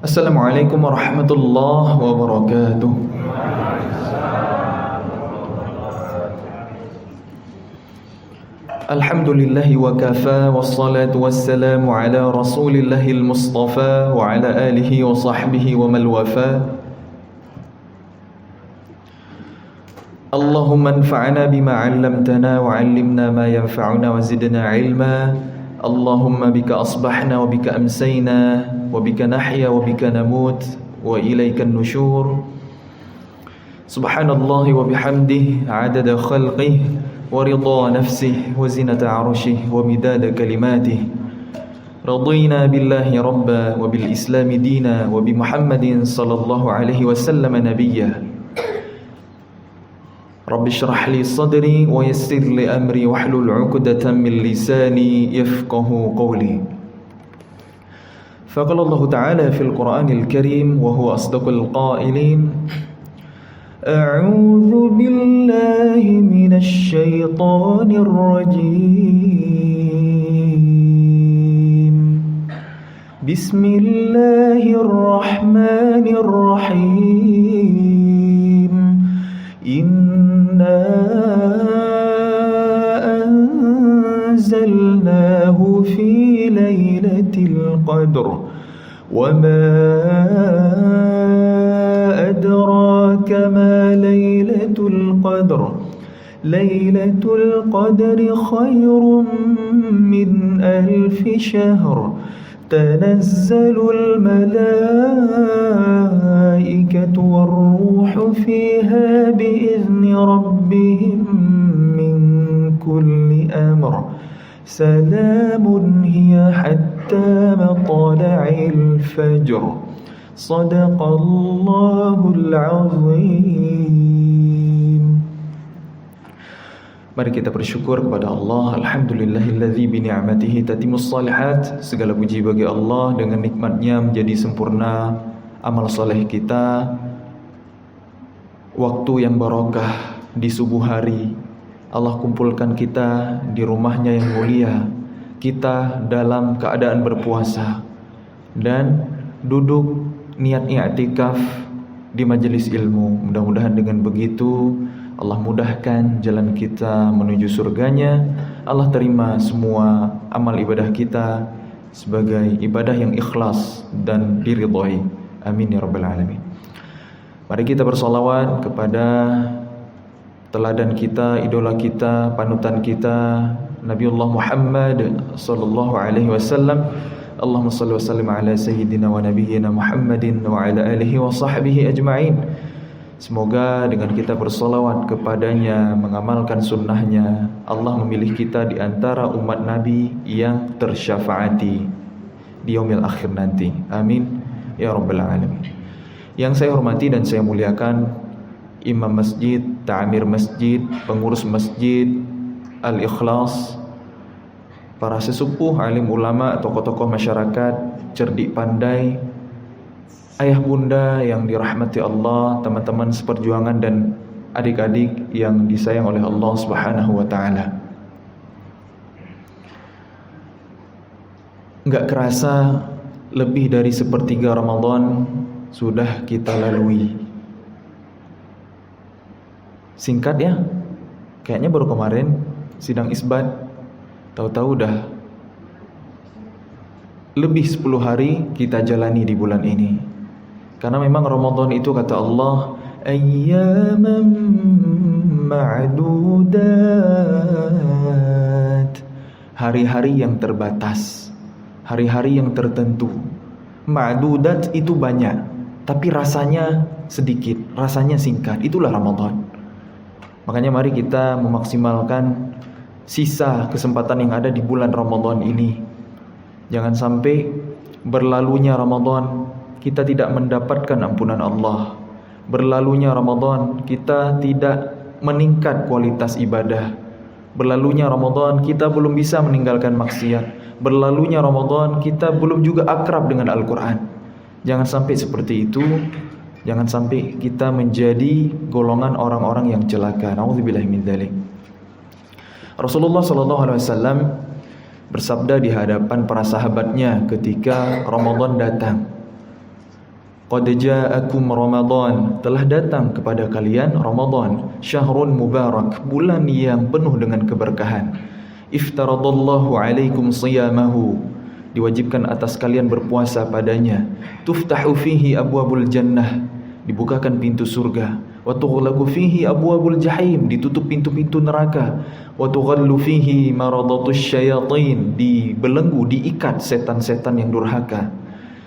Assalamualaikum warahmatullahi wabarakatuh. Alhamdulillahi wa kafa, wassalatu wassalamu ala rasulillahil mustafa wa ala alihi wa sahbihi wa mal wafa. Allahumma anfa'na bima 'allamtana wa 'allimna ma yanfa'una wa zidna 'ilma. Allahumma bika asbahna wa bika amsayna wa bika nahya wa bika namut wa ilayka nusyur. Subhanallahi wa bihamdihi 'adada khalqihi wa ridha nafsihi wa zinata 'arshihi wa midada kalimatihi. Radina billahi rabba wa bil islami dina wa bi Muhammadin sallallahu alaihi wasallam nabiyya. Rabbi shrah li sadri wa yassir li amri wahlul 'uqdatam min lisani yafqahu qawli. Faqala Allah Ta'ala fil Qur'anil Karim wa huwa asdaqul qailin. A'udzu billahi minasy syaithanir rajim. Bismillahirrahmanirrahim. Inna anzalnahu fi lailatul qadr wa ma adraka ma lailatul qadr. Lailatul qadri khairum min alfi syahr. Tanazzalul malaikatu warruhu fiha biizni rabbihim min kulli amr. Salamun hiya hatta matla'il fajr. Sadaqallahul azim. Mari kita bersyukur kepada Allah. Alhamdulillahilladzi bi ni'matihi tatimmus shalihat. Segala puji bagi Allah, dengan nikmatnya menjadi sempurna amal saleh kita. Waktu yang barokah di subuh hari, Allah kumpulkan kita di rumahnya yang mulia. Kita dalam keadaan berpuasa dan duduk niat i'tikaf di majelis ilmu. Mudah-mudahan dengan begitu Allah mudahkan jalan kita menuju surganya. Allah terima semua amal ibadah kita sebagai ibadah yang ikhlas dan diridhai. Amin ya rabbal alamin. Mari kita bersolawat kepada teladan kita, idola kita, panutan kita, Nabiullah Muhammad sallallahu alaihi wasallam. Allahumma shalli wa sallim ala sayyidina wa nabiyyina Muhammadin wa ala alihi wa sahbihi ajma'in. Semoga dengan kita bersolawat kepadanya, mengamalkan sunnahnya, Allah memilih kita di antara umat Nabi yang tersyafaati di yaumil akhir nanti. Amin ya rabbal alamin. Yang saya hormati dan saya muliakan imam masjid, ta'amir masjid, pengurus masjid Al-Ikhlas, para sesepuh, alim ulama, tokoh-tokoh masyarakat, cerdik pandai, ayah bunda yang dirahmati Allah, teman-teman seperjuangan dan adik-adik yang disayang oleh Allah Subhanahu wa taala. Enggak kerasa lebih dari sepertiga Ramadan sudah kita lalui. Singkat ya, kayaknya baru kemarin sidang isbat, tahu-tahu udah lebih 10 hari kita jalani di bulan ini. Karena memang Ramadan itu kata Allah, ayyaman ma'dudat, hari-hari yang terbatas, hari-hari yang tertentu. Ma'dudat itu banyak, tapi rasanya sedikit, rasanya singkat. Itulah Ramadan. Makanya mari kita memaksimalkan sisa kesempatan yang ada di bulan Ramadan ini. Jangan sampai berlalunya Ramadan kita tidak mendapatkan ampunan Allah. Berlalunya Ramadan kita tidak meningkat kualitas ibadah. Berlalunya Ramadan kita belum bisa meninggalkan maksiat. Berlalunya Ramadan kita belum juga akrab dengan Al-Quran. Jangan sampai seperti itu. Jangan sampai kita menjadi golongan orang-orang yang celaka. Na'udzubillahi min dzalik. Rasulullah SAW bersabda di hadapan para sahabatnya ketika Ramadan datang. Qad ja'akum Ramadan, telah datang kepada kalian Ramadan, syahrun mubarak, bulan yang penuh dengan keberkahan. Iftaradallahu alaikum siyamahu, diwajibkan atas kalian berpuasa padanya. Tuftahu fihi abwabul jannah, dibukakan pintu surga. Wa tughlaqu fihi abwabul jahim, ditutup pintu-pintu neraka. Wa tughallu fihi maradatus syayatin, dibelenggu, diikat setan-setan yang durhaka.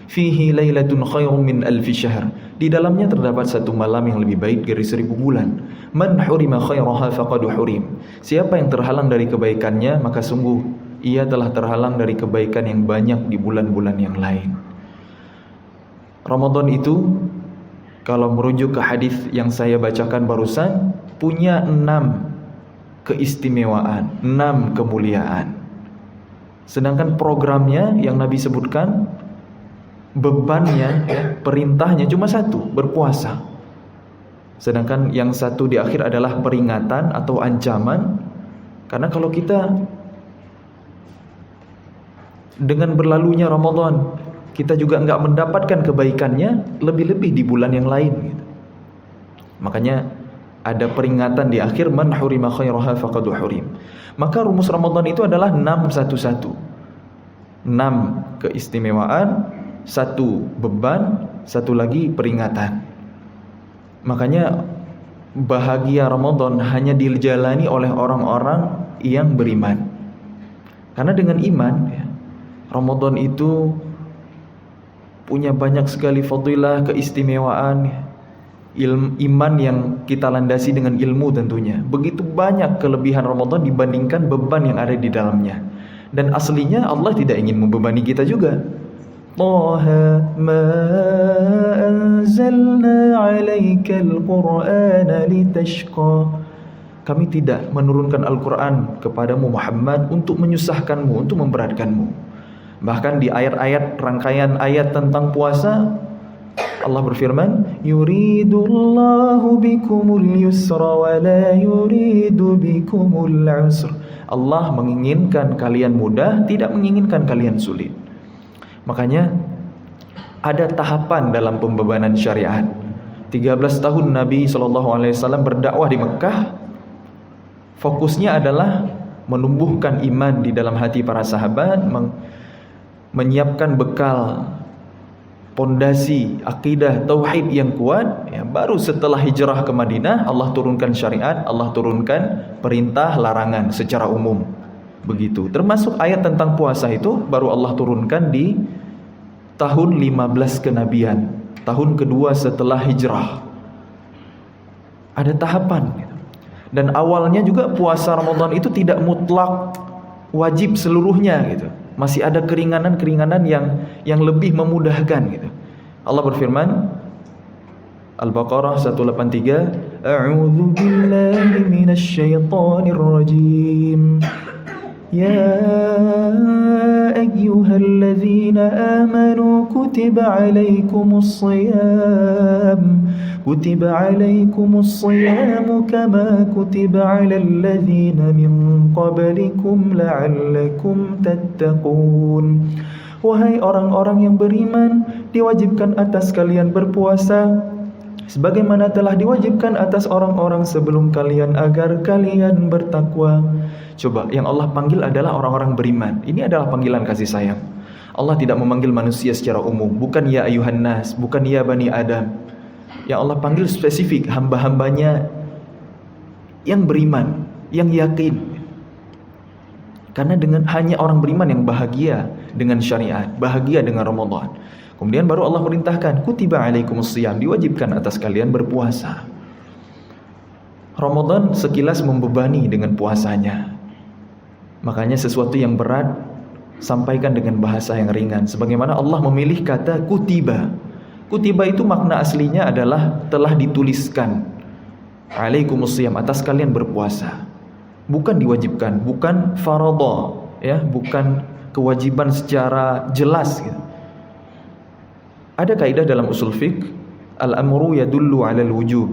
Fihi lailatun khairum min alfi syahr, di dalamnya terdapat satu malam yang lebih baik dari 1000 bulan. Man hurima khairaha faqad hurim, siapa yang terhalang dari kebaikannya maka sungguh ia telah terhalang dari kebaikan yang banyak di bulan-bulan yang lain. Ramadan itu kalau merujuk ke hadis yang saya bacakan barusan, punya 6 keistimewaan, 6 kemuliaan. Sedangkan programnya yang Nabi sebutkan, bebannya, perintahnya cuma 1, berpuasa. Sedangkan yang 1 di akhir adalah peringatan atau ancaman. Karena kalau kita dengan berlalunya Ramadan, kita juga enggak mendapatkan kebaikannya, lebih-lebih di bulan yang lain gitu. Makanya ada peringatan di akhir, man hurima khairaha faqad hurim. Maka rumus Ramadan itu adalah 611. 6 keistimewaan, 1 beban, 1 lagi peringatan. Makanya bahagia Ramadan hanya dijalani oleh orang-orang yang beriman. Karena dengan iman, Ramadan itu punya banyak sekali fadilah, keistimewaan, iman yang kita landasi dengan ilmu tentunya. Begitu banyak kelebihan Ramadan dibandingkan beban yang ada di dalamnya. Dan aslinya Allah tidak ingin membebani kita juga. Taha ma anzalna 'alaikal Qur'ana litashqa. Kami tidak menurunkan Al-Qur'an kepadamu Muhammad untuk menyusahkanmu, untuk memberatkanmu. Bahkan di ayat-ayat, rangkaian ayat tentang puasa, Allah berfirman, yuridullahu bikumul yusra wa la yuridu bikumul usra. Allah menginginkan kalian mudah, tidak menginginkan kalian sulit. Makanya ada tahapan dalam pembebanan syariat. 13 tahun Nabi SAW berdakwah di Mekah, fokusnya adalah menumbuhkan iman di dalam hati para sahabat, menyiapkan bekal pondasi akidah tauhid yang kuat. Baru setelah hijrah ke Madinah, Allah turunkan syariat, Allah turunkan perintah larangan secara umum. Begitu. Termasuk ayat tentang puasa itu baru Allah turunkan di tahun 15 kenabian, tahun kedua setelah hijrah. Ada tahapan. Dan awalnya juga puasa Ramadan itu tidak mutlak wajib seluruhnya gitu. Masih ada keringanan-keringanan yang lebih memudahkan gitu. Allah berfirman, Al-Baqarah 183, A'udzu billahi minasy syaithanir rajim. Ya ayyuhalladzina amanu kutiba alaikumus shiyam kama kutiba alal ladzina min qablikum la'allakum tattaqun. Wahai orang-orang yang beriman, diwajibkan atas kalian berpuasa sebagaimana telah diwajibkan atas orang-orang sebelum kalian agar kalian bertakwa. Coba, yang Allah panggil adalah orang-orang beriman. Ini adalah panggilan kasih sayang. Allah tidak memanggil manusia secara umum. Bukan ya ayuhan nas, bukan ya bani Adam. Yang Allah panggil spesifik hamba-hambanya yang beriman, yang yakin. Karena dengan hanya orang beriman yang bahagia dengan syariat, bahagia dengan Ramadan. Kemudian baru Allah perintahkan, kutiba alaikumus shiyam, diwajibkan atas kalian berpuasa. Ramadan sekilas membebani dengan puasanya. Makanya sesuatu yang berat sampaikan dengan bahasa yang ringan. Sebagaimana Allah memilih kata kutiba. Kutiba itu makna aslinya adalah telah dituliskan. Alaikumus shiyam, atas kalian berpuasa. Bukan diwajibkan, bukan faradha, ya, bukan kewajiban secara jelas gitu. Ada kaidah dalam usul fiqh, al-amru yadullu 'alal wujub.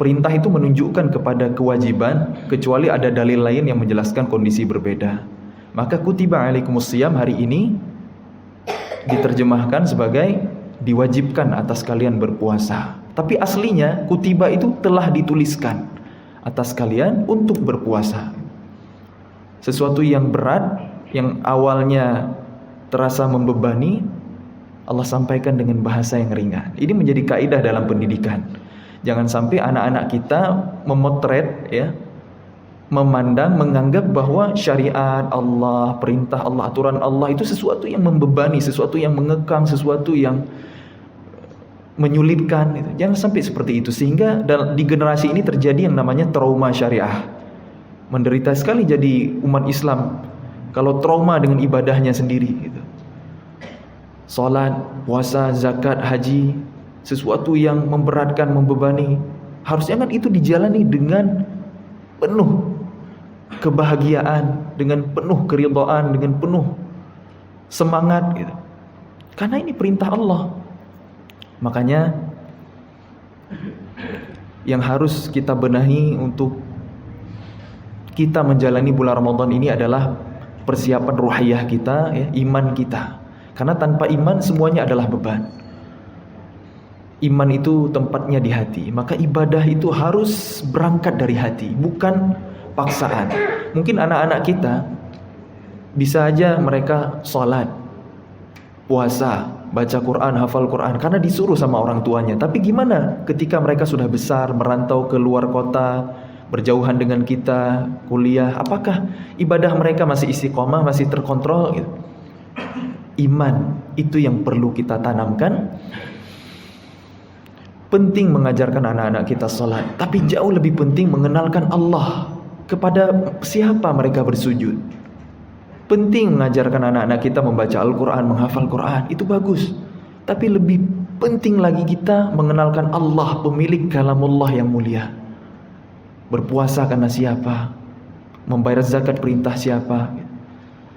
Perintah itu menunjukkan kepada kewajiban kecuali ada dalil lain yang menjelaskan kondisi berbeda. Maka kutiba alaikumus shiyam hari ini diterjemahkan sebagai diwajibkan atas kalian berpuasa. Tapi aslinya kutiba itu telah dituliskan atas kalian untuk berpuasa. Sesuatu yang berat, yang awalnya terasa membebani, Allah sampaikan dengan bahasa yang ringan. Ini menjadi kaidah dalam pendidikan. Jangan sampai anak-anak kita memotret, ya, memandang, menganggap bahwa syariat Allah, perintah Allah, aturan Allah itu sesuatu yang membebani, sesuatu yang mengekang, sesuatu yang menyulitkan. Jangan sampai seperti itu, sehingga di generasi ini terjadi yang namanya trauma syariah. Menderita sekali jadi umat Islam kalau trauma dengan ibadahnya sendiri gitu. Salat, puasa, zakat, haji, sesuatu yang memberatkan, membebani, harusnya kan itu dijalani dengan penuh kebahagiaan, dengan penuh keridhaan, dengan penuh semangat gitu. Karena ini perintah Allah. Makanya yang harus kita benahi untuk kita menjalani bulan Ramadan ini adalah persiapan ruhiyah kita, ya, iman kita. Karena tanpa iman semuanya adalah beban. Iman itu tempatnya di hati. Maka ibadah itu harus berangkat dari hati, bukan paksaan. Mungkin anak-anak kita bisa aja mereka sholat, puasa, baca Quran, hafal Quran karena disuruh sama orang tuanya. Tapi gimana ketika mereka sudah besar, merantau ke luar kota, berjauhan dengan kita, kuliah, apakah ibadah mereka masih istiqomah, masih terkontrol gitu? Iman itu yang perlu kita tanamkan. Penting mengajarkan anak-anak kita sholat, tapi jauh lebih penting mengenalkan Allah. Kepada siapa mereka bersujud. Penting mengajarkan anak-anak kita membaca Al-Quran, menghafal Quran, itu bagus. Tapi lebih penting lagi kita mengenalkan Allah, pemilik kalamullah yang mulia. Berpuasa karena siapa? Membayar zakat perintah siapa?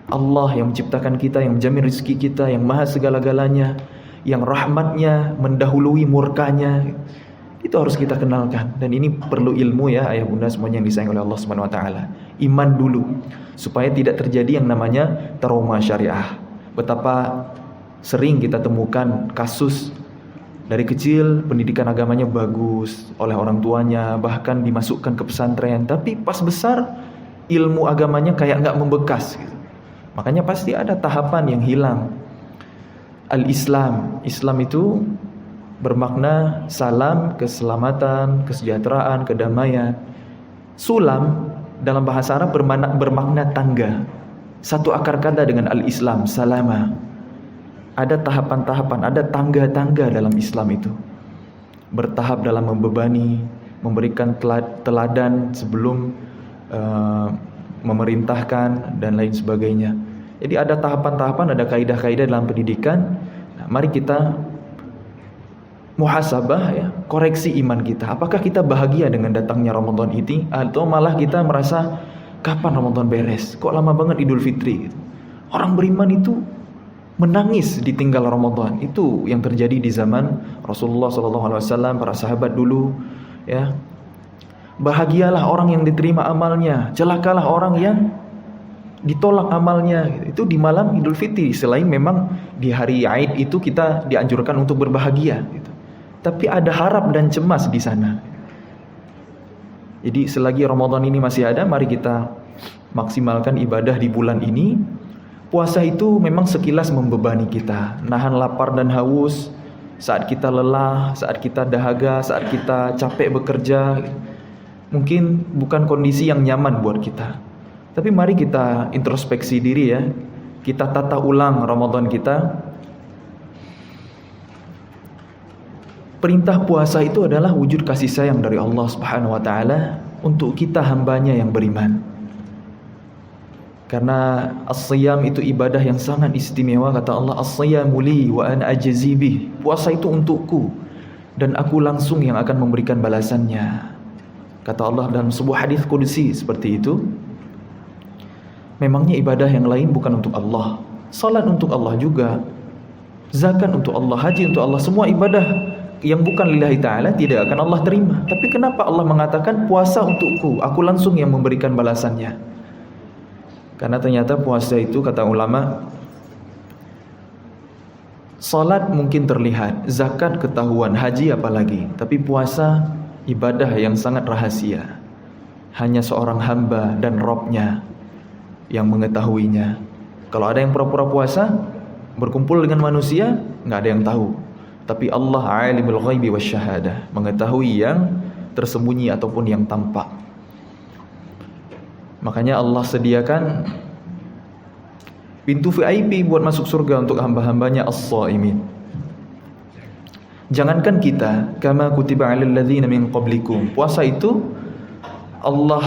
Allah yang menciptakan kita, yang menjamin rezeki kita, yang maha segala-galanya, yang rahmatnya mendahului murkanya. Itu harus kita kenalkan. Dan ini perlu ilmu, ya ayah bunda semuanya yang disayang oleh Allah Subhanahu wa taala. Iman dulu supaya tidak terjadi yang namanya trauma syariah. Betapa sering kita temukan kasus dari kecil pendidikan agamanya bagus oleh orang tuanya, bahkan dimasukkan ke pesantren, tapi pas besar ilmu agamanya kayak nggak membekas gitu. Makanya pasti ada tahapan yang hilang. Al-Islam, Islam itu bermakna salam, keselamatan, kesejahteraan, kedamaian. Sulam dalam bahasa Arab bermakna tangga. Satu akar kata dengan al-Islam, salama. Ada tahapan-tahapan, ada tangga-tangga dalam Islam itu. Bertahap dalam membebani, memberikan teladan sebelum memerintahkan dan lain sebagainya. Jadi ada tahapan-tahapan, ada kaidah-kaidah dalam pendidikan. Nah, mari kita muhasabah, ya, koreksi iman kita. Apakah kita bahagia dengan datangnya Ramadan ini, atau malah kita merasa kapan Ramadan beres? Kok lama banget Idul Fitri gitu. Orang beriman itu menangis ditinggal Ramadan. Itu yang terjadi di zaman Rasulullah SAW, para sahabat dulu, ya. Bahagialah orang yang diterima amalnya, celakalah orang yang ditolak amalnya. Itu di malam Idul Fitri. Selain memang di hari Aid itu kita dianjurkan untuk berbahagia gitu. Tapi ada harap dan cemas di sana. Jadi selagi Ramadan ini masih ada, mari kita maksimalkan ibadah di bulan ini. Puasa itu memang sekilas membebani kita, nahan lapar dan haus saat kita lelah, saat kita dahaga, saat kita capek bekerja. Mungkin bukan kondisi yang nyaman buat kita. Tapi mari kita introspeksi diri, ya. Kita tata ulang Ramadan kita. Perintah puasa itu adalah wujud kasih sayang dari Allah Subhanahu wa taala untuk kita hambanya yang beriman. Karena as-siyam itu ibadah yang sangat istimewa, kata Allah, as-siyamu li wa ana ajzi bih. Puasa itu untukku dan aku langsung yang akan memberikan balasannya. Kata Allah dalam sebuah hadis qudsi seperti itu. Memangnya ibadah yang lain bukan untuk Allah? Salat untuk Allah juga, zakat untuk Allah, haji untuk Allah, semua ibadah yang bukan lillahi ta'ala tidak akan Allah terima. Tapi kenapa Allah mengatakan puasa untukku, aku langsung yang memberikan balasannya? Karena ternyata puasa itu, kata ulama, Salat mungkin terlihat, zakat ketahuan, haji apalagi. Tapi puasa ibadah yang sangat rahasia. Hanya seorang hamba dan Robnya yang mengetahuinya. Kalau ada yang pura-pura puasa, berkumpul dengan manusia, nggak ada yang tahu. Tapi Allah alimul ghaibi wasyahadah, mengetahui yang tersembunyi ataupun yang tampak. Makanya Allah sediakan pintu VIP buat masuk surga untuk hamba-hambanya as-shaimin. Jangankan kita, kama kutiba 'alal ladzina min qablikum. Puasa itu Allah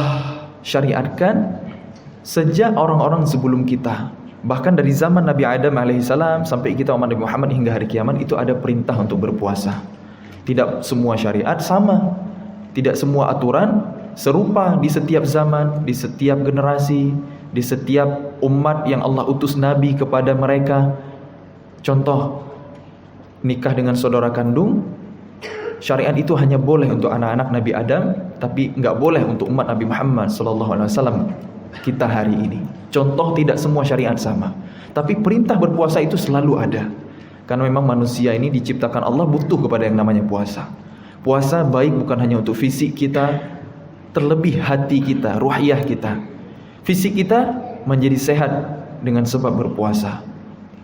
syariatkan sejak orang-orang sebelum kita. Bahkan dari zaman Nabi Adam alaihissalam sampai kita umat Nabi Muhammad hingga hari kiamat itu ada perintah untuk berpuasa. Tidak semua syariat sama. Tidak semua aturan serupa di setiap zaman, di setiap generasi, di setiap umat yang Allah utus Nabi kepada mereka. Contoh, nikah dengan saudara kandung, syariat itu hanya boleh untuk anak-anak Nabi Adam, tapi nggak boleh untuk umat Nabi Muhammad SAW kita hari ini. Contoh, tidak semua syariat sama, tapi perintah berpuasa itu selalu ada. Karena memang manusia ini diciptakan Allah butuh kepada yang namanya puasa. Puasa baik bukan hanya untuk fisik kita, terlebih hati kita, ruhiyah kita. Fisik kita menjadi sehat dengan sebab berpuasa.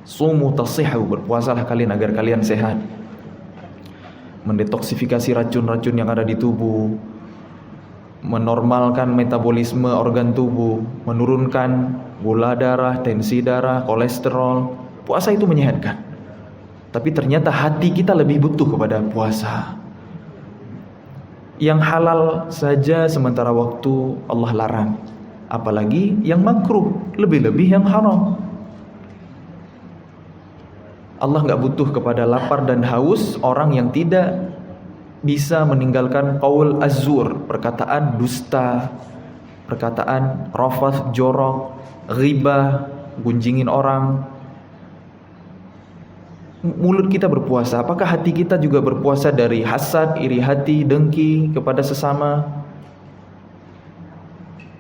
Sumu tasihhu, berpuasalah kalian agar kalian sehat. Mendetoksifikasi racun-racun yang ada di tubuh, menormalkan metabolisme organ tubuh, menurunkan gula darah, tensi darah, kolesterol. Puasa itu menyehatkan. Tapi ternyata hati kita lebih butuh kepada puasa. Yang halal saja sementara waktu Allah larang, apalagi yang makruh, lebih-lebih yang haram. Allah nggak butuh kepada lapar dan haus orang yang tidak bisa meninggalkan qaul az-zur, perkataan dusta, perkataan rafath, jorok, ghibah, gunjingin orang. Mulut kita berpuasa, apakah hati kita juga berpuasa dari hasad, iri hati, dengki kepada sesama?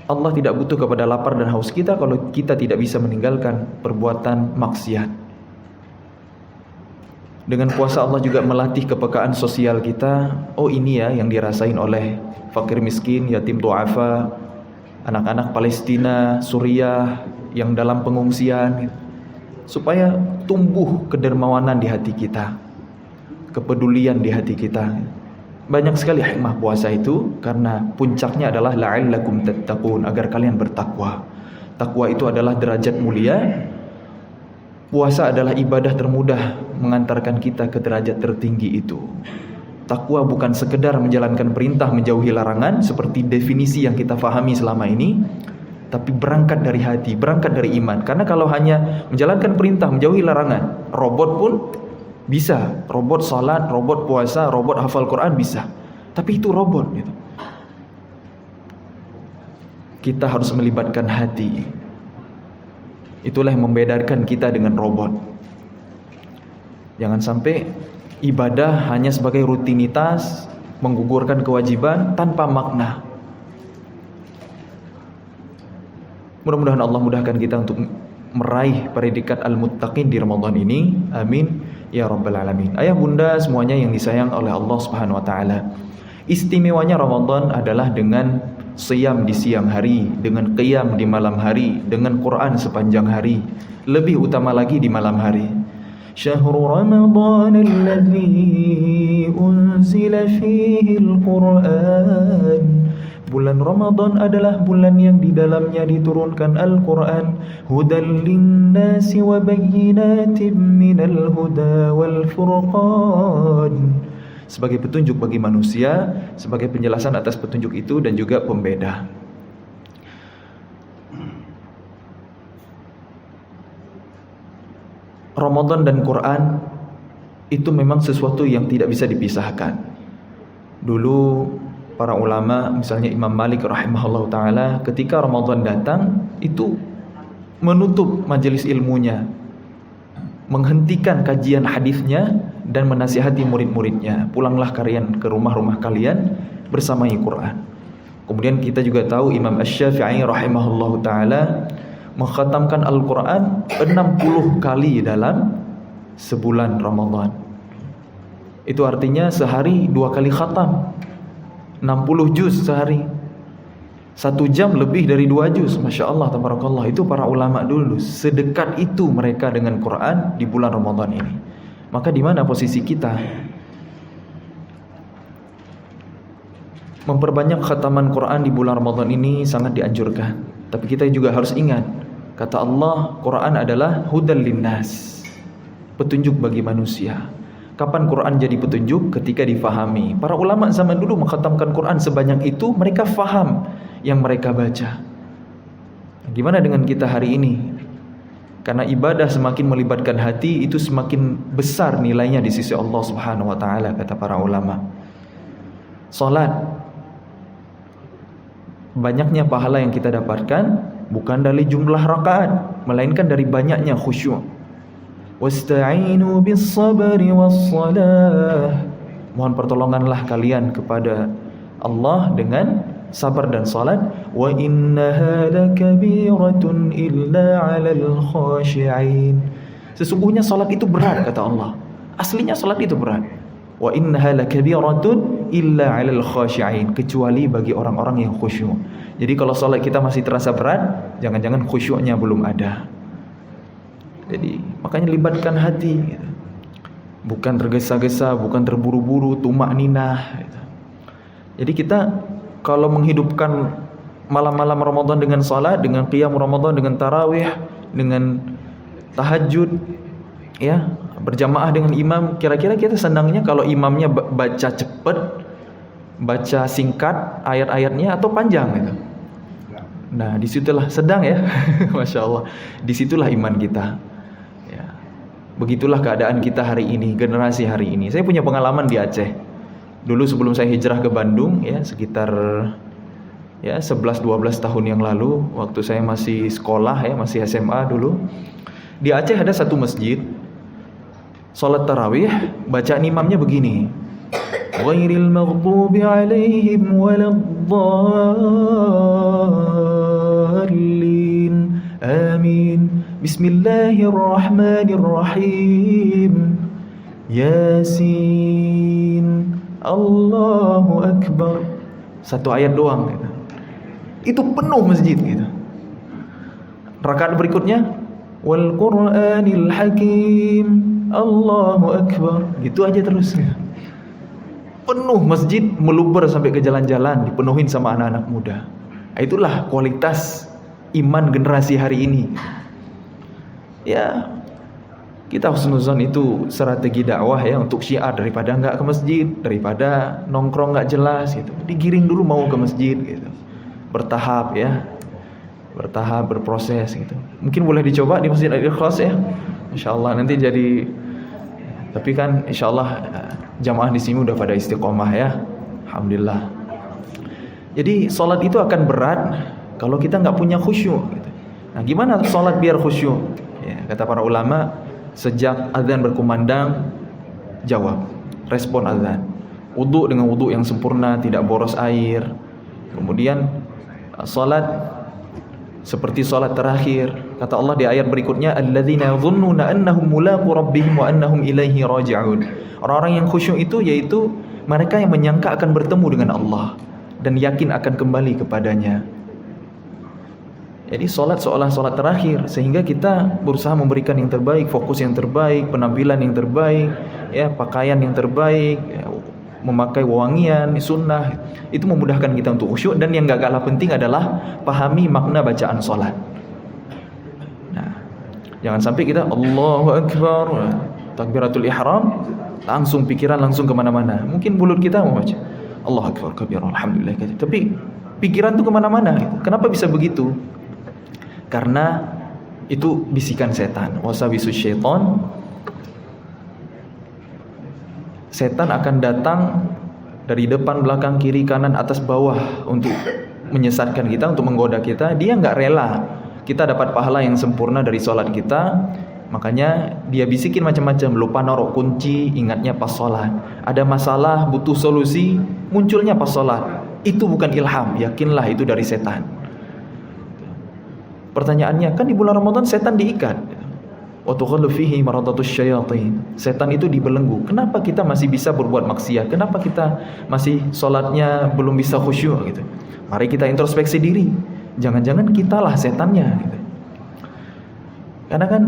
Allah tidak butuh kepada lapar dan haus kita kalau kita tidak bisa meninggalkan perbuatan maksiat. Dengan puasa Allah juga melatih kepekaan sosial kita. Oh, ini ya yang dirasain oleh fakir miskin, yatim du'afa, anak-anak Palestina, Suriah yang dalam pengungsian, supaya tumbuh kedermawanan di hati kita, kepedulian di hati kita. Banyak sekali hikmah puasa itu, karena puncaknya adalah la'allakum tattaqun, agar kalian bertakwa. Takwa itu adalah derajat mulia. Puasa adalah ibadah termudah mengantarkan kita ke derajat tertinggi itu. Takwa bukan sekedar menjalankan perintah, menjauhi larangan seperti definisi yang kita fahami selama ini, tapi berangkat dari hati, berangkat dari iman. Karena kalau hanya menjalankan perintah, menjauhi larangan, robot pun bisa. Robot salat, robot puasa, robot hafal Quran bisa. Tapi itu robot gitu. Kita harus melibatkan hati. Itulah yang membedakan kita dengan robot. Jangan sampai ibadah hanya sebagai rutinitas, menggugurkan kewajiban tanpa makna. Mudah-mudahan Allah mudahkan kita untuk meraih predikat al-muttaqin di Ramadan ini. Amin ya rabbal alamin. Ayah bunda semuanya yang disayang oleh Allah Subhanahu wa taala. Istimewanya Ramadan adalah dengan siyam di siang hari, dengan qiyam di malam hari, dengan Quran sepanjang hari, lebih utama lagi di malam hari. Syahrul Ramadan alladzi unzila fihi al-Quran. Bulan Ramadan adalah bulan yang di dalamnya diturunkan Al-Quran. Hudan linnasi wa bayyinatin minal huda wal furqan. Sebagai petunjuk bagi manusia, sebagai penjelasan atas petunjuk itu dan juga pembeda. Ramadan dan Quran itu memang sesuatu yang tidak bisa dipisahkan. Dulu para ulama, misalnya Imam Malik rahimahullah ta'ala, ketika Ramadan datang itu menutup majelis ilmunya, menghentikan kajian hadisnya, dan menasihati murid-muridnya, pulanglah kalian ke rumah-rumah kalian bersamai Quran. Kemudian kita juga tahu Imam Asy-Syafi'i rahimahullahu ta'ala mengkhatamkan Al-Quran 60 kali dalam sebulan Ramadan. Itu artinya sehari 2 kali khatam, 60 juz sehari. 1 jam lebih dari 2 juz. Masya Allah, tabarakallah. Itu para ulama dulu, sedekat itu mereka dengan Quran di bulan Ramadan ini. Maka di mana posisi kita? Memperbanyak khataman Quran di bulan Ramadan ini sangat dianjurkan. Tapi kita juga harus ingat, kata Allah, Quran adalah hudal linnas, petunjuk bagi manusia. Kapan Quran jadi petunjuk? Ketika difahami. Para ulama zaman dulu mengkhatamkan Quran sebanyak itu, mereka faham yang mereka baca. Gimana dengan kita hari ini? Karena ibadah semakin melibatkan hati, itu semakin besar nilainya di sisi Allah Subhanahu wa taala, kata para ulama. Salat, banyaknya pahala yang kita dapatkan bukan dari jumlah rakaat, melainkan dari banyaknya khusyuk. Wasta'inu bis-sabri was-salah. Mohon pertolonganlah kalian kepada Allah dengan sabar dan salat. Wa innaha lakabiratun illa 'alal khashi'in. Sesungguhnya salat itu berat, kata Allah. Aslinya salat itu berat. Wa innaha lakabiratun illa 'alal khashi'in, kecuali bagi orang-orang yang khusyuk. Jadi kalau salat kita masih terasa berat, jangan-jangan khusyuknya belum ada. Jadi makanya libatkan hati gitu. Bukan tergesa-gesa, bukan terburu-buru, tumak ninah gitu. Jadi kita kalau menghidupkan malam-malam Ramadan dengan salat, dengan qiyam Ramadan, dengan tarawih, dengan tahajud, ya, berjamaah dengan imam, kira-kira kita senangnya kalau imamnya baca cepat, baca singkat ayat-ayatnya, atau panjang gitu. Nah, disitulah sedang ya. Masya Allah, disitulah iman kita. Begitulah keadaan kita hari ini, generasi hari ini. Saya punya pengalaman di Aceh. Dulu sebelum saya hijrah ke Bandung, ya sekitar 11-12 tahun yang lalu, waktu saya masih sekolah, ya masih SMA dulu. Di Aceh ada satu masjid, salat tarawih, bacaan imamnya begini. Ghairil maghdubi alaihim waladdallin. Amin. Bismillahirrahmanirrahim. Yasin. Allahu Akbar. Satu ayat doang gitu. Itu penuh masjid gitu. Rakaat berikutnya wal Qur'anil Hakim. Allahu Akbar. Gitu aja terus gitu. Penuh masjid, meluber sampai ke jalan-jalan, dipenuhin sama anak-anak muda. Itulah kualitas iman generasi hari ini. Ya, kita husnuzon itu strategi dakwah ya, untuk syiar, daripada nggak ke masjid, daripada nongkrong nggak jelas gitu, digiring dulu mau ke masjid gitu, bertahap ya, bertahap, berproses gitu. Mungkin boleh dicoba di Masjid Al-Ikhlas ya, insyaallah nanti jadi. Tapi kan insyaallah jamaah di sini udah pada istiqomah ya, alhamdulillah. Jadi sholat itu akan berat kalau kita nggak punya khusyuk gitu. Nah, gimana sholat biar khusyuk? Ya, kata para ulama, sejak azan berkumandang, jawab, respon azan. Wudu dengan wudu yang sempurna, tidak boros air. Kemudian salat seperti salat terakhir. Kata Allah di ayat berikutnya, alladzina yadhunnuna annahum mulaqu rabbihim wa annahum ilaihi raji'un. Orang-orang yang khusyuk itu yaitu mereka yang menyangka akan bertemu dengan Allah dan yakin akan kembali kepadanya. Jadi sholat seolah sholat terakhir, sehingga kita berusaha memberikan yang terbaik, fokus yang terbaik, penampilan yang terbaik, ya pakaian yang terbaik, ya, memakai wewangian, sunnah. Itu memudahkan kita untuk khusyuk, dan yang gak kalah penting adalah pahami makna bacaan sholat. Nah, jangan sampai kita Allahu Akbar, takbiratul ihram, langsung pikiran langsung kemana-mana. Mungkin mulut kita mau baca Allahu Akbar kabir, alhamdulillah, tapi pikiran tuh kemana-mana. Kenapa bisa begitu? Karena itu bisikan setan. Wasawisu syaitan. Setan akan datang dari depan, belakang, kiri, kanan, atas, bawah untuk menyesatkan kita, untuk menggoda kita. Dia nggak rela kita dapat pahala yang sempurna dari sholat kita. Makanya dia bisikin macam-macam. Lupa naruh kunci, ingatnya pas sholat. Ada masalah, butuh solusi, munculnya pas sholat. Itu bukan ilham, yakinlah itu dari setan. Pertanyaannya, kan di bulan Ramadan setan diikat. wa tughallu fihi maradatus syayatin. Setan itu dibelenggu. Kenapa kita masih bisa berbuat maksiat? Kenapa kita masih salatnya belum bisa khusyuk gitu? Mari kita introspeksi diri. Jangan-jangan kitalah setannya gitu. Karena kan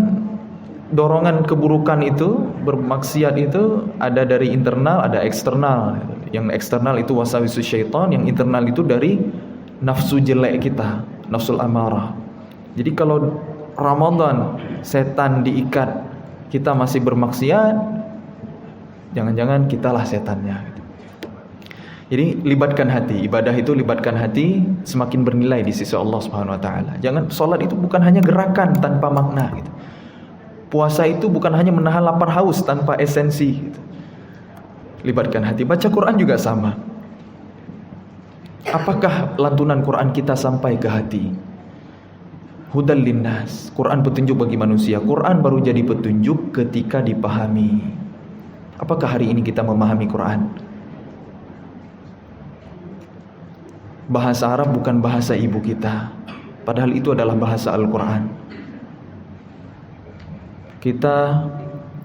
dorongan keburukan itu, bermaksiat itu ada dari internal, ada eksternal. Yang eksternal itu waswasus syaitan, yang internal itu dari nafsu jelek kita, nafsul amarah. Jadi kalau Ramadan setan diikat, kita masih bermaksiat, jangan-jangan kitalah setannya. Jadi libatkan hati, ibadah itu libatkan hati, semakin bernilai di sisi Allah Subhanahu wa taala. Jangan, salat itu bukan hanya gerakan tanpa makna gitu. Puasa itu bukan hanya menahan lapar haus tanpa esensi gitu. Libatkan hati. Baca Quran juga sama. Apakah lantunan Quran kita sampai ke hati? Hudal linnas, Quran petunjuk bagi manusia. Quran baru jadi petunjuk ketika dipahami. Apakah hari ini kita memahami Quran? Bahasa Arab bukan bahasa ibu kita, padahal itu adalah bahasa Al-Quran. Kita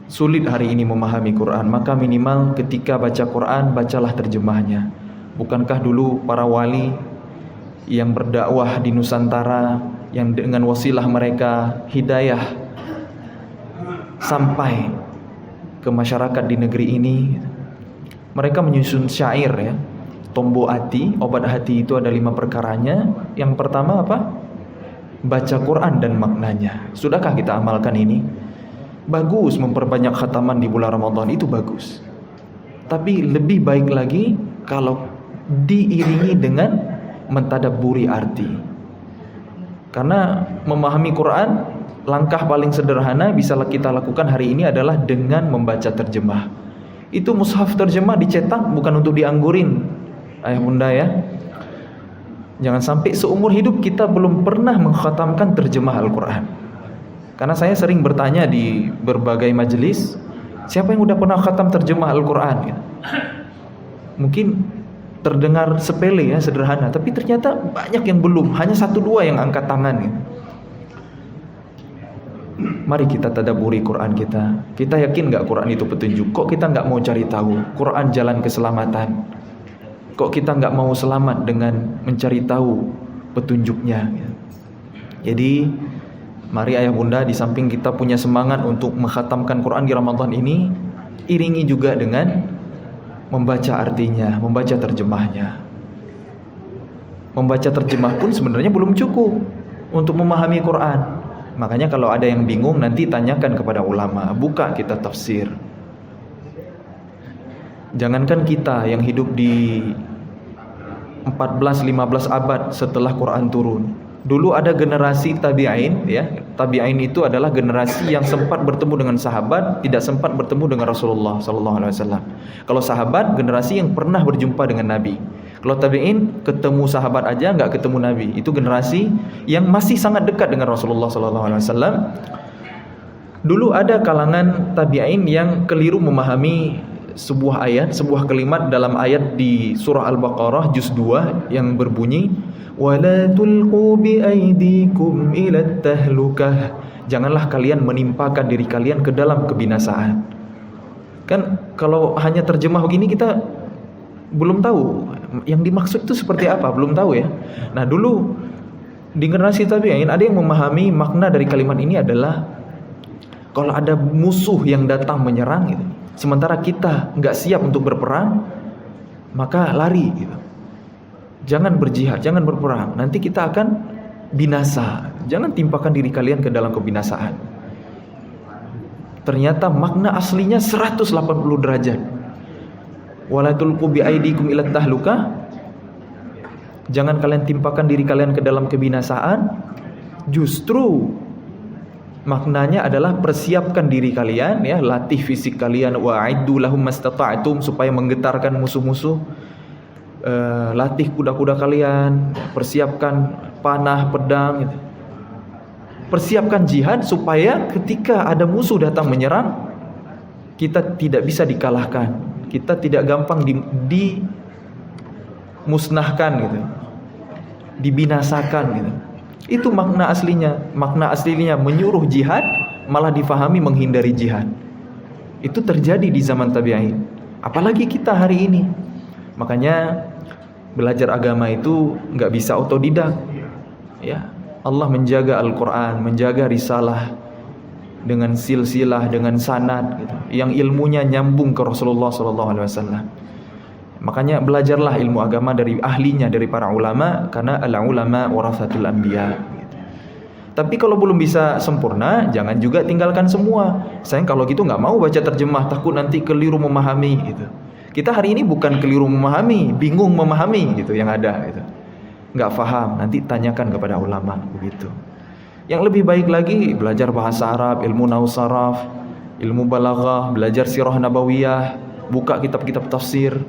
sulit hari ini memahami Quran, maka minimal ketika baca Quran, bacalah terjemahnya. Bukankah dulu para wali yang berdakwah di Nusantara, yang dengan wasilah mereka hidayah sampai ke masyarakat di negeri ini, mereka menyusun syair ya. Tombo hati, obat hati itu ada 5 perkaranya. Yang pertama apa? Baca Quran dan maknanya. Sudahkah kita amalkan ini? Bagus memperbanyak khataman di bulan Ramadan, itu bagus. Tapi lebih baik lagi kalau diiringi dengan mentadabburi arti. Karena memahami Quran, langkah paling sederhana bisa kita lakukan hari ini adalah dengan membaca terjemah. Itu mushaf terjemah dicetak bukan untuk dianggurin, ayah bunda ya. Jangan sampai seumur hidup kita belum pernah mengkhatamkan terjemah Al-Quran. Karena saya sering bertanya di berbagai majelis, siapa yang udah pernah khatam terjemah Al-Quran gitu. Mungkin terdengar sepele ya, sederhana, tapi ternyata banyak yang belum, hanya 1-2 yang angkat tangan gitu. Mari kita tadabburi Quran kita. Kita yakin gak Quran itu petunjuk? Kok kita gak mau cari tahu Quran jalan keselamatan? Kok kita nggak mau selamat dengan mencari tahu petunjuknya? Jadi mari ayah bunda, di samping kita punya semangat untuk mengkhatamkan Quran di Ramadan ini, iringi juga dengan membaca artinya, membaca terjemahnya. Membaca terjemah pun sebenarnya belum cukup untuk memahami Quran. Makanya kalau ada yang bingung, nanti tanyakan kepada ulama, buka kitab tafsir. Jangankan kita yang hidup di 14-15 abad setelah Quran turun. Dulu ada generasi tabi'in ya. Tabi'in itu adalah generasi yang sempat bertemu dengan sahabat, tidak sempat bertemu dengan Rasulullah sallallahu alaihi wasallam. Kalau sahabat, generasi yang pernah berjumpa dengan Nabi. Kalau tabi'in, ketemu sahabat aja enggak ketemu Nabi. Itu generasi yang masih sangat dekat dengan Rasulullah sallallahu alaihi wasallam. Dulu ada kalangan tabi'in yang keliru memahami sebuah ayat, sebuah kalimat dalam ayat di surah Al-Baqarah juz 2 yang berbunyi wala tulqu bi aydikum ila tahlukah. Janganlah kalian menimpakan diri kalian ke dalam kebinasaan. Kan kalau hanya terjemah begini kita belum tahu yang dimaksud itu seperti apa, belum tahu ya. Nah, dulu di generasi tabi'in ada yang memahami makna dari kalimat ini adalah kalau ada musuh yang datang menyerang gitu, sementara kita nggak siap untuk berperang, maka lari gitu. Jangan berjihad, jangan berperang, nanti kita akan binasa. Jangan timpakan diri kalian ke dalam kebinasaan. Ternyata makna aslinya 180 derajat. Wala tulqu bi aidikum ila tahlukah. Jangan kalian timpakan diri kalian ke dalam kebinasaan. Justru maknanya adalah persiapkan diri kalian ya, latih fisik kalian, wa'iddu lahum mastata'tum, supaya menggetarkan musuh-musuh. Latih kuda-kuda kalian, persiapkan panah, pedang gitu. Persiapkan jihad supaya ketika ada musuh datang menyerang, kita tidak bisa dikalahkan, kita tidak gampang dimusnahkan gitu, dibinasakan gitu. Itu makna aslinya. Makna aslinya menyuruh jihad, malah difahami menghindari jihad. Itu terjadi di zaman tabi'in. Apalagi kita hari ini. Makanya belajar agama itu nggak bisa otodidak. Ya, Allah menjaga Al-Quran, menjaga risalah dengan silsilah, dengan sanad, gitu, yang ilmunya nyambung ke Rasulullah SAW. Makanya belajarlah ilmu agama dari ahlinya, dari para ulama, karena al-ulama warathatul anbiya. Gitu. Tapi kalau belum bisa sempurna, jangan juga tinggalkan semua. Saya kalau gitu nggak mau baca terjemah, takut nanti keliru memahami. Gitu. Kita hari ini bukan keliru memahami, bingung memahami, gitu yang ada. Gitu. Nggak paham, nanti tanyakan kepada ulama, begitu. Yang lebih baik lagi belajar bahasa Arab, ilmu nahwu saraf, ilmu balaghah, belajar sirah nabawiyah, buka kitab-kitab tafsir.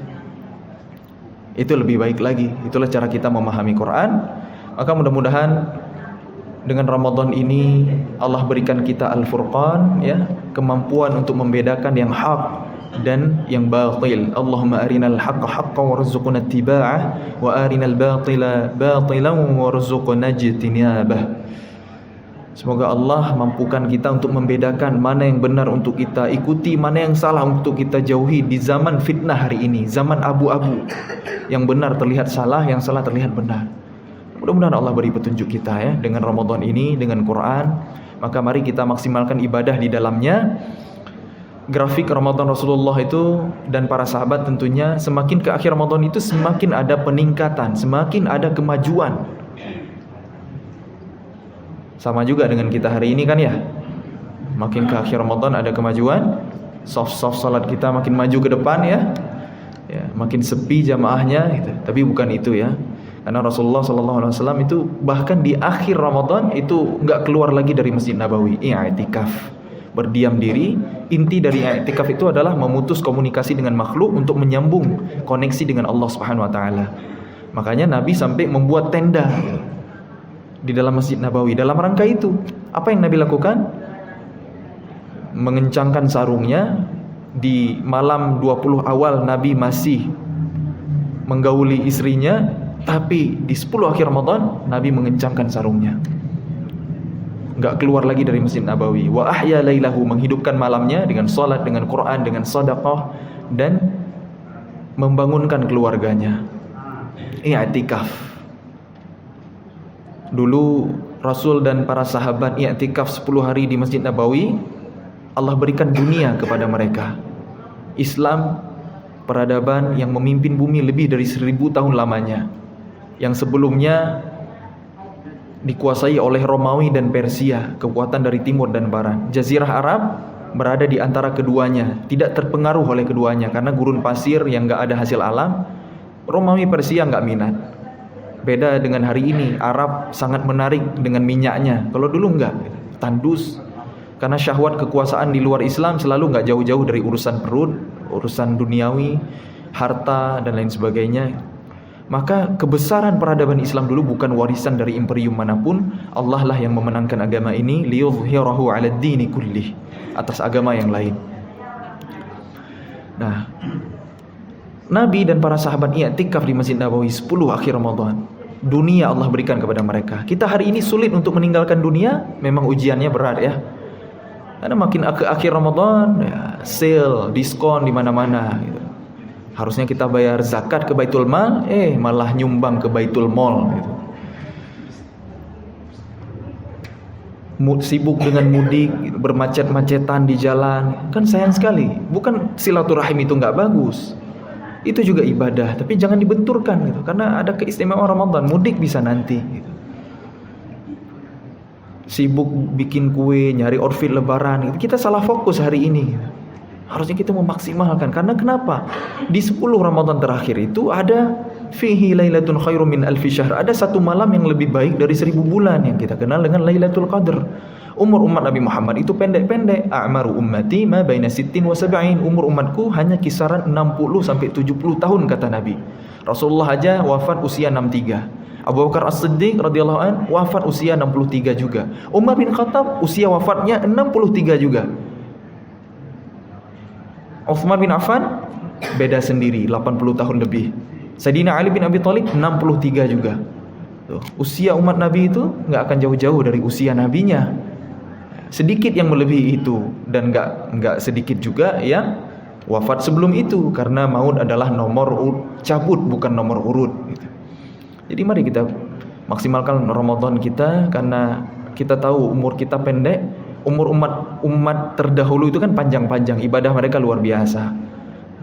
Itu lebih baik lagi. Itulah cara kita memahami Quran. Maka mudah-mudahan dengan Ramadan ini Allah berikan kita Al-Furqan, ya, kemampuan untuk membedakan yang hak dan yang batil. Allahumma arinal haqqa haqqan warzuqna ittiba'ah wa arinal batila batilan warzuqna ijtinabah. Semoga Allah mampukan kita untuk membedakan mana yang benar untuk kita ikuti, mana yang salah untuk kita jauhi di zaman fitnah hari ini, zaman abu-abu. Yang benar terlihat salah, yang salah terlihat benar. Mudah-mudahan Allah beri petunjuk kita, ya, dengan Ramadan ini, dengan Quran. Maka mari kita maksimalkan ibadah di dalamnya. Grafik Ramadan Rasulullah itu dan para sahabat tentunya semakin ke akhir Ramadan itu semakin ada peningkatan, semakin ada kemajuan. Sama juga dengan kita hari ini kan, ya. Makin ke akhir Ramadan ada kemajuan, soft salat kita makin maju ke depan, ya. Ya, makin sepi jamaahnya gitu. Tapi bukan itu, ya. Karena Rasulullah SAW itu bahkan di akhir Ramadan itu nggak keluar lagi dari Masjid Nabawi, i'tikaf, berdiam diri. Inti dari i'tikaf itu adalah memutus komunikasi dengan makhluk untuk menyambung koneksi dengan Allah Subhanahu wa taala. Makanya Nabi sampai membuat tenda di dalam Masjid Nabawi. Dalam rangka itu, apa yang Nabi lakukan? Mengencangkan sarungnya. Di malam 20 awal Nabi masih menggauli istrinya, tapi di 10 akhir Ramadan Nabi mengencangkan sarungnya. Enggak keluar lagi dari Masjid Nabawi. Wa ahya lailahu, menghidupkan malamnya dengan salat, dengan Quran, dengan sedekah, dan membangunkan keluarganya. I'tikaf. Dulu Rasul dan para sahabat i'tikaf 10 hari di Masjid Nabawi. Allah berikan dunia kepada mereka. Islam, peradaban yang memimpin bumi lebih dari 1000 tahun lamanya. Yang sebelumnya dikuasai oleh Romawi dan Persia, kekuatan dari timur dan barat. Jazirah Arab berada di antara keduanya, tidak terpengaruh oleh keduanya karena gurun pasir yang enggak ada hasil alam. Romawi Persia enggak minat. Beda dengan hari ini, Arab sangat menarik dengan minyaknya. Kalau dulu enggak, tandus. Karena syahwat kekuasaan di luar Islam selalu enggak jauh-jauh dari urusan perut, urusan duniawi, harta dan lain sebagainya. Maka kebesaran peradaban Islam dulu bukan warisan dari imperium manapun. Allah lah yang memenangkan agama ini, liyudhhirahu 'alad dini kullih, atas agama yang lain. Nah, Nabi dan para sahabat i'tikaf di Masjid Nabawi 10 akhir Ramadan. Dunia Allah berikan kepada mereka. Kita hari ini sulit untuk meninggalkan dunia, memang ujiannya berat, ya. Karena makin ke akhir Ramadan, ya, sale, diskon di mana-mana gitu. Harusnya kita bayar zakat ke Baitul Mal, malah nyumbang ke Baitul Mall gitu. Sibuk dengan mudik, bermacet-macetan di jalan. Kan sayang sekali. Bukan silaturahim itu enggak bagus. Itu juga ibadah, tapi jangan dibenturkan gitu. Karena ada keistimewaan Ramadan, mudik bisa nanti gitu. Sibuk bikin kue, nyari outfit lebaran gitu. Kita salah fokus hari ini gitu. Harusnya kita memaksimalkan. Karena kenapa? Di 10 Ramadan terakhir itu ada fihi lailatun khairum min alfi syahr. Ada satu malam yang lebih baik dari 1000 bulan yang kita kenal dengan Lailatul Qadar. Umur umat Nabi Muhammad itu pendek-pendek. A'maru ummati ma baina 60 wa 70. Umur umatku hanya kisaran 60 sampai 70 tahun kata Nabi. Rasulullah aja wafat usia 63. Abu Bakar As-Siddiq radhiyallahu an wafat usia 63 juga. Umar bin Khattab usia wafatnya 63 juga. Utsman bin Affan beda sendiri, 80 tahun lebih. Sayyidina Ali bin Abi Thalib 63 juga. Tuh, usia umat Nabi itu enggak akan jauh-jauh dari usia nabinya. Sedikit yang melebihi itu, dan enggak sedikit juga yang wafat sebelum itu, karena maut adalah nomor cabut, bukan nomor urut gitu. Jadi mari kita maksimalkan Ramadan kita, karena kita tahu umur kita pendek. Umur umat terdahulu itu kan panjang-panjang, ibadah mereka luar biasa.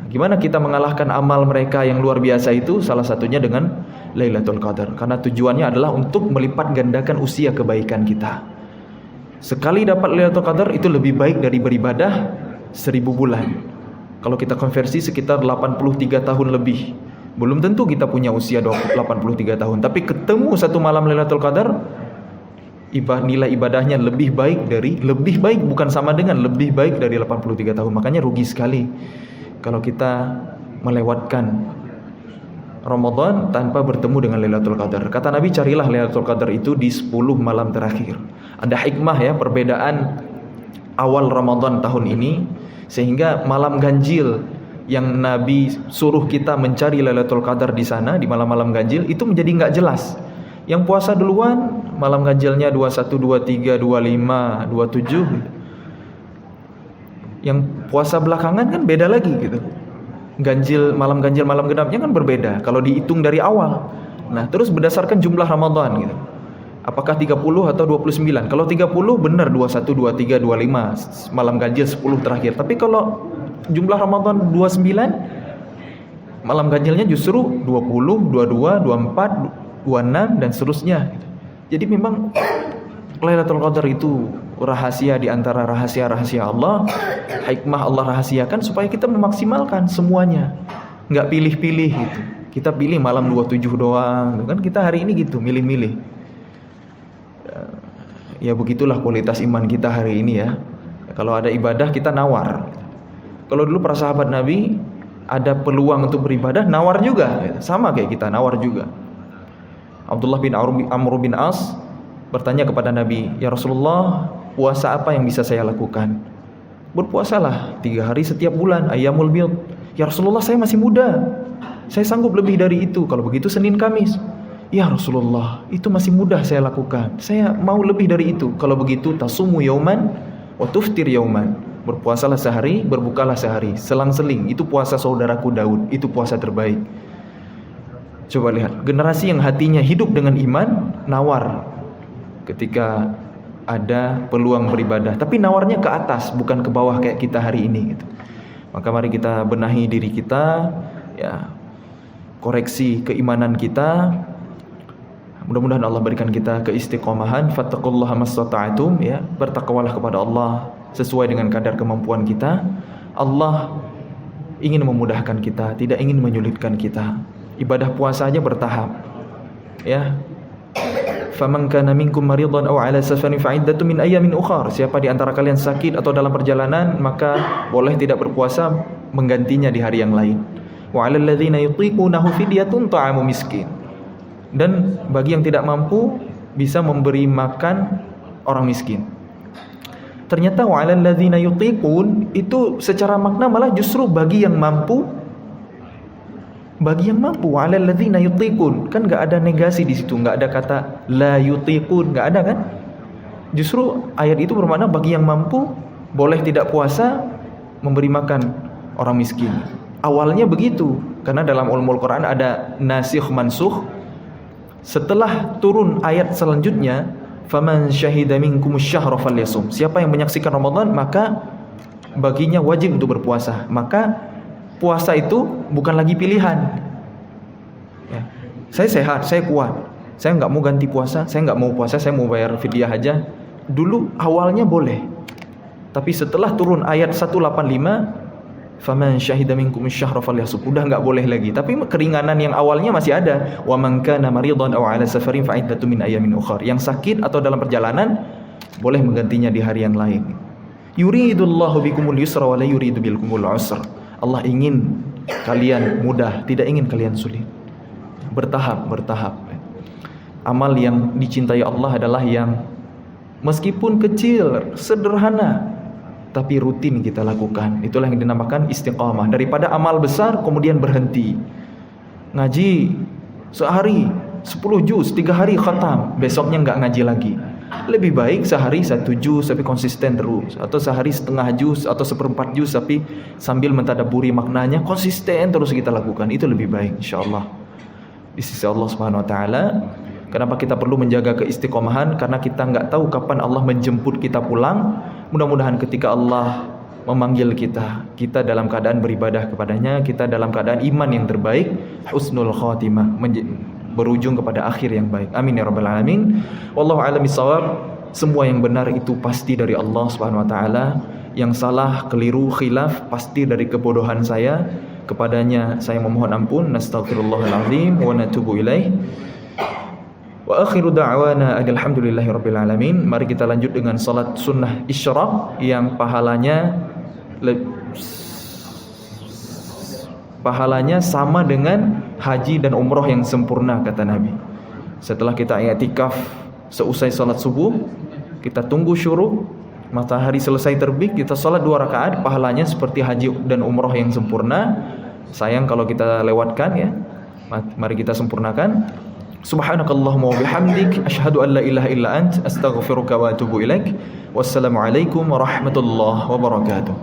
Gimana kita mengalahkan amal mereka yang luar biasa itu? Salah satunya dengan Lailatul Qadar, karena tujuannya adalah untuk melipat gandakan usia kebaikan kita. Sekali dapat Lailatul Qadar itu lebih baik dari beribadah 1000 bulan. Kalau kita konversi sekitar 83 tahun lebih. Belum tentu kita punya usia 83 tahun, tapi ketemu satu malam Lailatul Qadar, nilai ibadahnya lebih baik bukan sama dengan lebih baik dari 83 tahun. Makanya rugi sekali kalau kita melewatkan Ramadan tanpa bertemu dengan Lailatul Qadar. Kata Nabi, carilah Lailatul Qadar itu di 10 malam terakhir. Ada hikmah ya, perbedaan awal Ramadan tahun ini, sehingga malam ganjil yang Nabi suruh kita mencari Lailatul Qadar di sana, di malam-malam ganjil, itu menjadi enggak jelas. Yang puasa duluan, malam ganjilnya 21, 23, 25, 27. Yang puasa belakangan kan beda lagi gitu. Malam ganjil, malam genapnya kan berbeda kalau dihitung dari awal. Nah, terus berdasarkan jumlah Ramadan gitu. Apakah 30 atau 29? Kalau 30 benar 21, 23, 25 malam ganjil 10 terakhir. Tapi kalau jumlah Ramadan 29, malam ganjilnya justru 20, 22, 24, 26 dan seterusnya. Jadi memang Lailatul Qadar itu rahasia di antara rahasia-rahasia Allah. Hikmah Allah rahasiakan supaya kita memaksimalkan semuanya. Enggak pilih-pilih gitu. Kita pilih malam 27 doang. Kan kita hari ini gitu, milih-milih. Ya begitulah kualitas iman kita hari ini ya. Kalau ada ibadah kita nawar. Kalau dulu para sahabat Nabi ada peluang untuk beribadah, nawar juga. Sama kayak kita, nawar juga. Abdullah bin Amr bin As bertanya kepada Nabi, "Ya Rasulullah, puasa apa yang bisa saya lakukan?" "Berpuasalah 3 hari setiap bulan, ayyamul bid." "Ya Rasulullah, saya masih muda. Saya sanggup lebih dari itu. Kalau begitu Senin Kamis." "Ya Rasulullah, itu masih mudah saya lakukan. Saya mau lebih dari itu. Kalau begitu tasumu yauman wa tuftir yauman." Berpuasalah sehari, berbukalah sehari. Selang-seling. Itu puasa saudaraku Daud. Itu puasa terbaik. Coba lihat, generasi yang hatinya hidup dengan iman, nawar ketika ada peluang beribadah. Tapi nawarnya ke atas, bukan ke bawah kayak kita hari ini gitu. Maka mari kita benahi diri kita, ya, koreksi keimanan kita. Mudah-mudahan Allah berikan kita keistiqomahan. Fattaqullaha mastata'tum, ya, bertakwalah kepada Allah sesuai dengan kadar kemampuan kita. Allah ingin memudahkan kita, tidak ingin menyulitkan kita. Ibadah puasa aja bertahap. Ya. Faman kana minkum maridan aw ala safarin fa iddatun min ayyamin ukhar. Siapa di antara kalian sakit atau dalam perjalanan, maka boleh tidak berpuasa, menggantinya di hari yang lain. Wa 'alal ladzina yutiqunahu fidyatun ta'amu miskin. Dan bagi yang tidak mampu bisa memberi makan orang miskin. Ternyata wa 'alal ladzina yutiqun itu secara makna malah justru bagi yang mampu. Bagi yang mampu, 'alal ladzina yutiqun, kan enggak ada negasi di situ, enggak ada kata la yutiqun, enggak ada kan? Justru ayat itu bermakna bagi yang mampu boleh tidak puasa, memberi makan orang miskin. Awalnya begitu, karena dalam ulumul Quran ada nasikh mansukh. Setelah turun ayat selanjutnya, faman syahida minkumus syahra falyasum. Siapa yang menyaksikan Ramadan, maka baginya wajib untuk berpuasa. Maka puasa itu bukan lagi pilihan. Ya. Saya sehat, saya kuat. Saya nggak mau ganti puasa, saya nggak mau puasa, saya mau bayar fidyah aja. Dulu awalnya boleh. Tapi setelah turun ayat 185, faman syahida minkum asy-syahra falyasum, udah nggak boleh lagi. Tapi keringanan yang awalnya masih ada. Wa man kana maridan aw ala safarin fa iddatun min ayyamin ukhra. Yang sakit atau dalam perjalanan boleh menggantinya di hari yang lain. Yuridullahu bikumul yusra wa la yuridu bikumul usra. Allah ingin kalian mudah, tidak ingin kalian sulit. Bertahap. Amal yang dicintai Allah adalah yang meskipun kecil, sederhana, tapi rutin kita lakukan. Itulah yang dinamakan istiqamah. Daripada amal besar kemudian berhenti. Ngaji sehari 10 juz, 3 hari khatam, besoknya enggak ngaji lagi. Lebih baik sehari 1 juz tapi konsisten terus, atau sehari setengah juz atau seperempat juz tapi sambil mentadaburi maknanya, konsisten terus kita lakukan. Itu lebih baik insyaallah di sisi Allah Subhanahu wa taala. Kenapa kita perlu menjaga keistiqomahan? Karena kita nggak tahu kapan Allah menjemput kita pulang. Mudah-mudahan ketika Allah memanggil kita, kita dalam keadaan beribadah kepadanya, kita dalam keadaan iman yang terbaik, husnul khatimah, berujung kepada akhir yang baik. Amin ya rabbal alamin. Wallahu a'lam bishawab. Semua yang benar itu pasti dari Allah Subhanahu wa taala. Yang salah, keliru, khilaf pasti dari kebodohan saya. Kepadanya saya memohon ampun. Nastaghfirullahalazim wa natubu ilaih. Wa akhiru da'wana alhamdulillahirabbil alamin. Mari kita lanjut dengan salat sunnah isyraq yang pahalanya sama dengan haji dan umroh yang sempurna, kata Nabi. Setelah kita i'tikaf seusai salat subuh, kita tunggu syuruk, matahari selesai terbit, kita salat 2 rakaat, pahalanya seperti haji dan umroh yang sempurna. Sayang kalau kita lewatkan ya. Mari kita sempurnakan. Subhanakallahumma wa bihamdik, asyhadu an la ilaha illa ant, astaghfiruka wa atubu ilaik. Wassalamualaikum warahmatullahi wabarakatuh.